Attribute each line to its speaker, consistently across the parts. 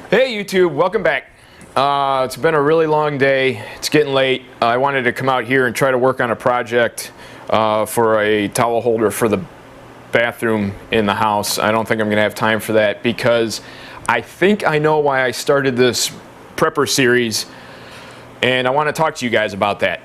Speaker 1: Hey YouTube, welcome back. It's been a really long day. It's getting late. I wanted to come out here and try to work on a project for a towel holder for the bathroom in the house. I don't think I'm going to have time for that because I think I know why I started this prepper series, and I want to talk to you guys about that.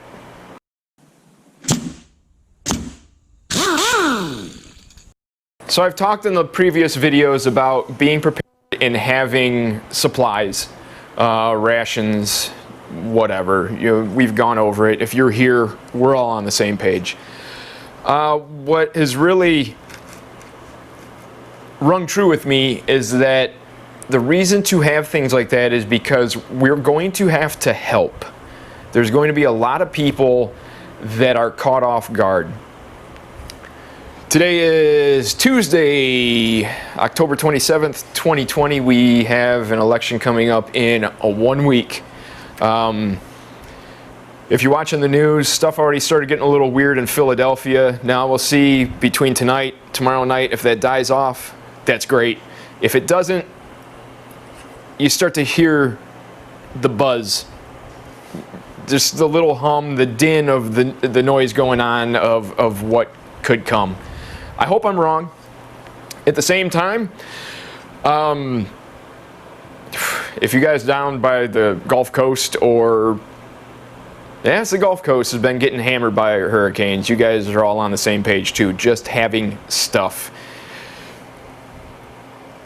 Speaker 1: So I've talked in the previous videos about being prepared and having supplies, rations, whatever. We've gone over it. If you're here, we're all on the same page. What has really rung true with me is that the reason to have things like that is because we're going to have to help. There's going to be a lot of people that are caught off guard. Today is Tuesday, October 27th, 2020. We have an election coming up in 1 week. If you're watching the news, stuff already started getting a little weird in Philadelphia. Now we'll see between tonight, tomorrow night, if that dies off, that's great. If it doesn't, you start to hear the buzz. Just the little hum, the din of the noise going on of what could come. I hope I'm wrong. At the same time, if you guys down by the Gulf Coast or, yeah, it's the Gulf Coast has been getting hammered by hurricanes. You guys are all on the same page too, just having stuff.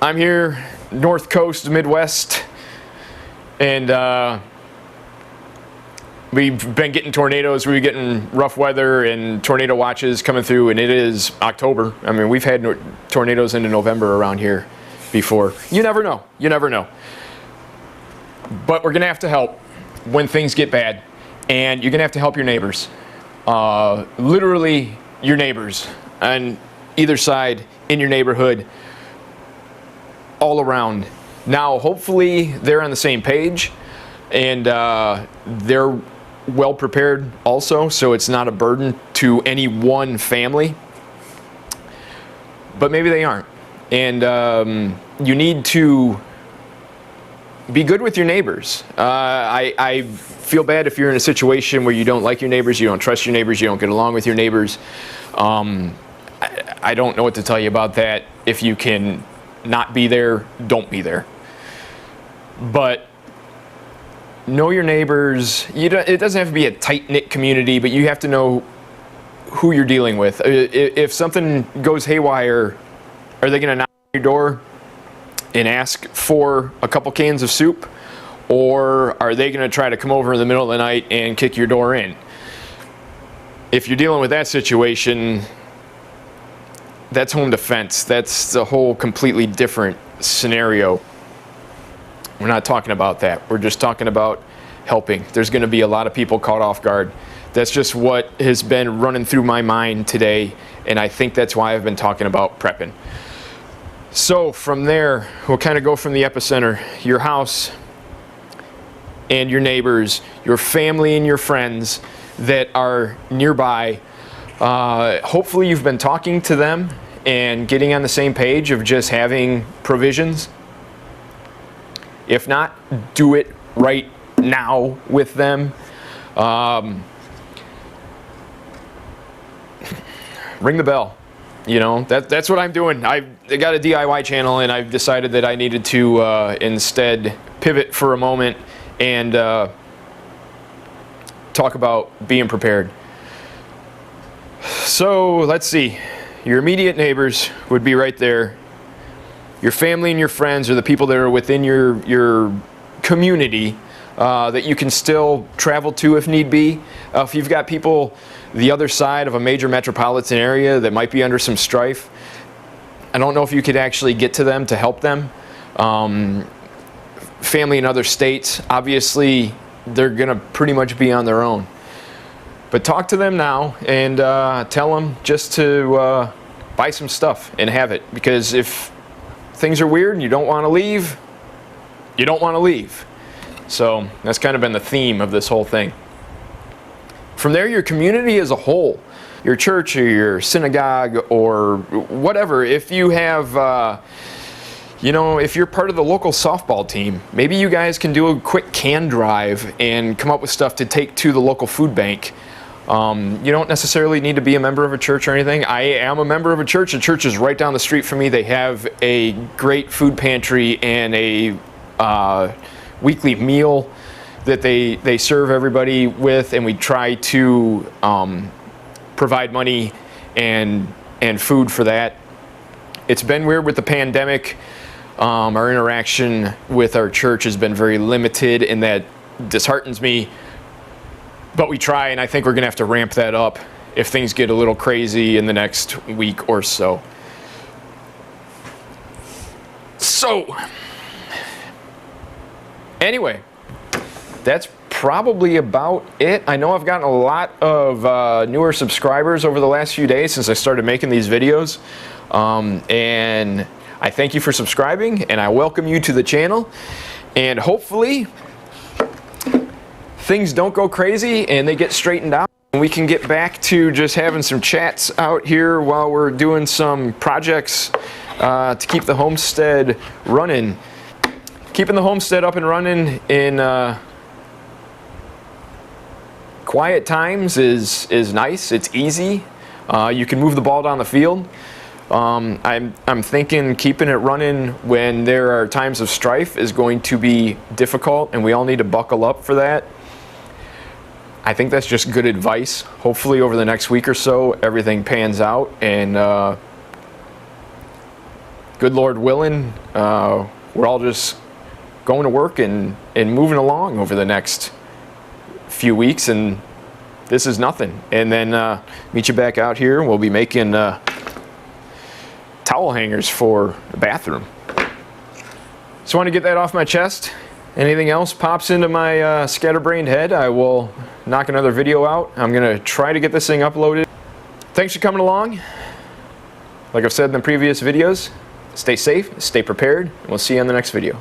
Speaker 1: I'm here, North Coast, Midwest, and we've been getting tornadoes, we've been getting rough weather and tornado watches coming through, and it is October. I mean, we've had tornadoes into November around here before. You never know. You never know. But we're going to have to help when things get bad, and you're going to have to help your neighbors. Literally your neighbors on either side in your neighborhood, all around. Now, hopefully they're on the same page, and they're well prepared also, so it's not a burden to any one family, but maybe they aren't. And you need to be good with your neighbors. I feel bad if you're in a situation where you don't like your neighbors, you don't trust your neighbors, you don't get along with your neighbors. I don't know what to tell you about that. If you can not be there, don't be there. But know your neighbors. It doesn't have to be a tight-knit community, but you have to know who you're dealing with. If something goes haywire, are they going to knock on your door and ask for a couple cans of soup? Or are they going to try to come over in the middle of the night and kick your door in? If you're dealing with that situation, that's home defense. That's a whole completely different scenario. We're not talking about that. We're just talking about helping. There's going to be a lot of people caught off guard. That's just what has been running through my mind today, and I think that's why I've been talking about prepping. So from there, we'll kind of go from the epicenter, your house and your neighbors, your family and your friends that are nearby. Hopefully you've been talking to them and getting on the same page of just having provisions. If not, do it right now with them. Ring the bell. You know, that's what I'm doing. I got a DIY channel, and I've decided that I needed to instead pivot for a moment and talk about being prepared. So let's see. Your immediate neighbors would be right there. Your family and your friends are the people that are within your community that you can still travel to if need be. If you've got people the other side of a major metropolitan area that might be under some strife, I don't know if you could actually get to them to help them. Family in other states, obviously they're going to pretty much be on their own. But talk to them now and tell them just to buy some stuff and have it. Because if things are weird and you don't want to leave, you don't want to leave. So that's kind of been the theme of this whole thing. From there, your community as a whole, your church or your synagogue or whatever, if you have you know, if you're part of the local softball team, maybe you guys can do a quick can drive and come up with stuff to take to the local food bank. You don't necessarily need to be a member of a church or anything. I am a member of a church. The church is right down the street from me. They have a great food pantry and a weekly meal that they serve everybody with, and we try to provide money and food for that. It's been weird with the pandemic. Our interaction with our church has been very limited, and that disheartens me. But we try, and I think we're going to have to ramp that up if things get a little crazy in the next week or so. So, anyway, that's probably about it. I know I've gotten a lot of newer subscribers over the last few days since I started making these videos. And I thank you for subscribing, and I welcome you to the channel. And hopefully things don't go crazy and they get straightened out, and we can get back to just having some chats out here while we're doing some projects to keep the homestead running. Keeping the homestead up and running in quiet times is nice. It's easy. You can move the ball down the field. I'm thinking keeping it running when there are times of strife is going to be difficult, and we all need to buckle up for that. I think that's just good advice. Hopefully over the next week or so everything pans out, and good Lord willing, we're all just going to work and moving along over the next few weeks, and this is nothing. And then meet you back out here. We'll be making towel hangers for the bathroom. Just want to get that off my chest. Anything else pops into my scatterbrained head, I will knock another video out. I'm gonna try to get this thing uploaded. Thanks for coming along. Like I've said in the previous videos, stay safe, stay prepared, and we'll see you on the next video.